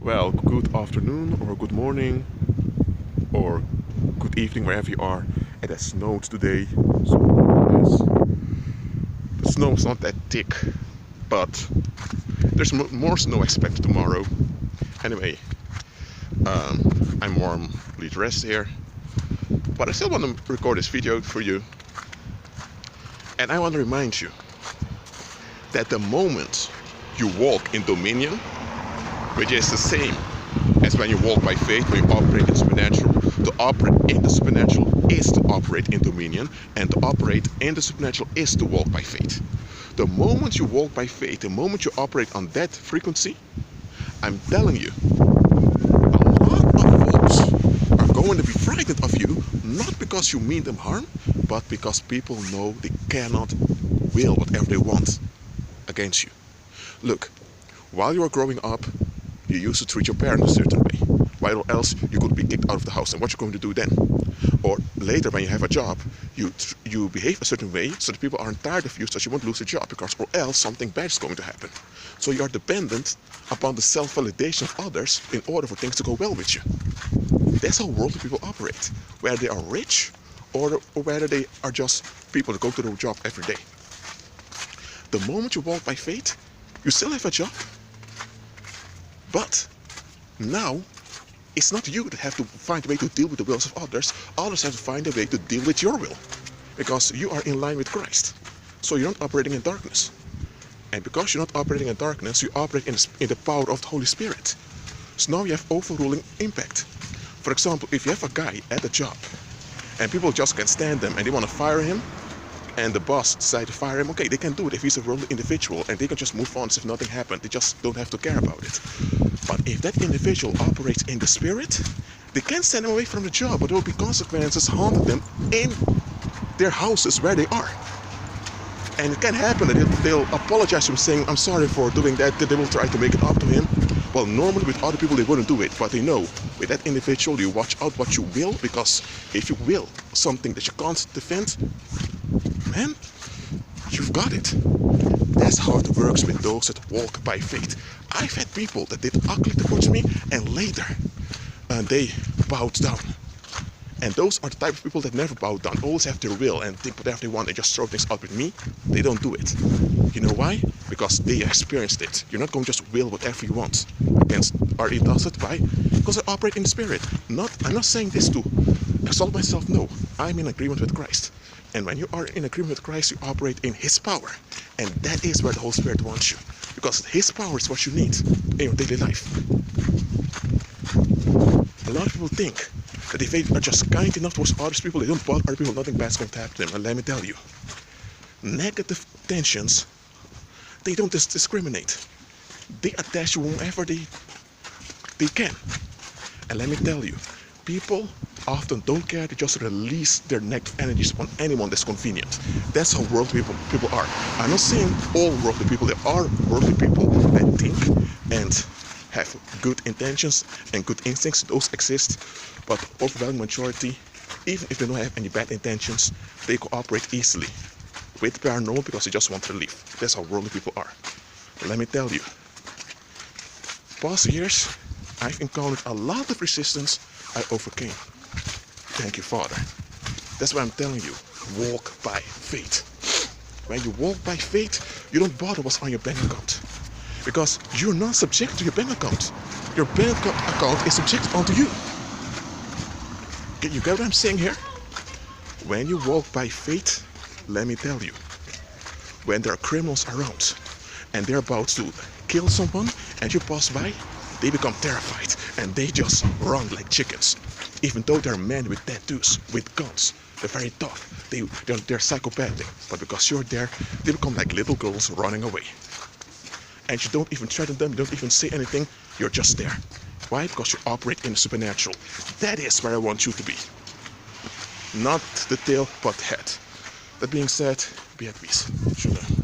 Well, good afternoon or good morning or good evening wherever you are. It has snowed today, so the snow is not that thick, but there's more snow expected tomorrow. Anyway, I'm warmly dressed here, but I still want to record this video for you. And I want to remind you that the moment you walk in dominion, which is the same as when you walk by faith, when you operate in the supernatural. To operate in the supernatural is to operate in dominion, and to operate in the supernatural is to walk by faith. The moment you walk by faith, the moment you operate on that frequency, I'm telling you, a lot of folks are going to be frightened of you, not because you mean them harm, but because people know they cannot will whatever they want against you. Look, while you are growing up, you used to treat your parents a certain way, while else you could be kicked out of the house. And what you're going to do then? Or later, when you have a job, you behave a certain way so that people aren't tired of you, so you won't lose a job, because or else something bad is going to happen. So you are dependent upon the self-validation of others in order for things to go well with you. That's how worldly people operate, whether they are rich or whether they are just people that go to their job every day. The moment you walk by faith, you still have a job, but now it's not you that have to find a way to deal with the wills of others. Others have to find a way to deal with your will, because you are in line with Christ. So you're not operating in darkness. And because you're not operating in darkness, you operate in the power of the Holy Spirit. So now you have overruling impact. For example, if you have a guy at a job and people just can't stand him and they want to fire him, and the boss decided to fire him, okay, they can do it if he's a worldly individual, and they can just move on as if nothing happened. They just don't have to care about it. But if that individual operates in the spirit, they can't send him away from the job, but there will be consequences haunting them in their houses where they are. And it can happen that they'll apologize to him, saying, I'm sorry for doing that, that they will try to make it up to him. Well, normally with other people they wouldn't do it, but they know with that individual you watch out what you will, because if you will something that you can't defend, man, you've got it. That's how it works with those that walk by faith. I've had people that did ugly towards me, and later they bowed down. And those are the type of people that never bow down, always have their will and think whatever they want and just throw things out with me. They don't do it. You know why? Because they experienced it. You're not going to just will whatever you want against RE does it. Why? Because I operate in the spirit. I'm not saying this to exalt myself. No, I'm in agreement with Christ. And when you are in agreement with Christ, you operate in His power. And that is where the Holy Spirit wants you. Because His power is what you need in your daily life. A lot of people think that if they are just kind enough towards other people, they don't bother other people, nothing bad's going to happen to them. And let me tell you, negative tensions, they don't discriminate. They attach you whenever they can. And let me tell you, people often don't care, they just release their negative energies on anyone that's convenient. That's how worldly people are. I'm not saying all worldly people, there are worldly people that think and have good intentions and good instincts, those exist, but overwhelming majority, even if they don't have any bad intentions, they cooperate easily with paranormal because they just want relief. That's how worldly people are. But let me tell you, past years, I've encountered a lot of resistance I overcame. Thank you, Father. That's why I'm telling you, walk by faith. When you walk by faith, you don't bother what's on your bank account, because you're not subject to your bank account. Your bank account is subject onto you. You get what I'm saying here? When you walk by faith, let me tell you, when there are criminals around and they're about to kill someone and you pass by, they become terrified and they just run like chickens. Even though they're men with tattoos, with guns, they're very tough. They're psychopathic, but because you're there, they become like little girls running away. And you don't even threaten them, you don't even say anything, you're just there. Why? Because you operate in the supernatural. That is where I want you to be. Not the tail, but the head. That being said, be at peace. Shalom.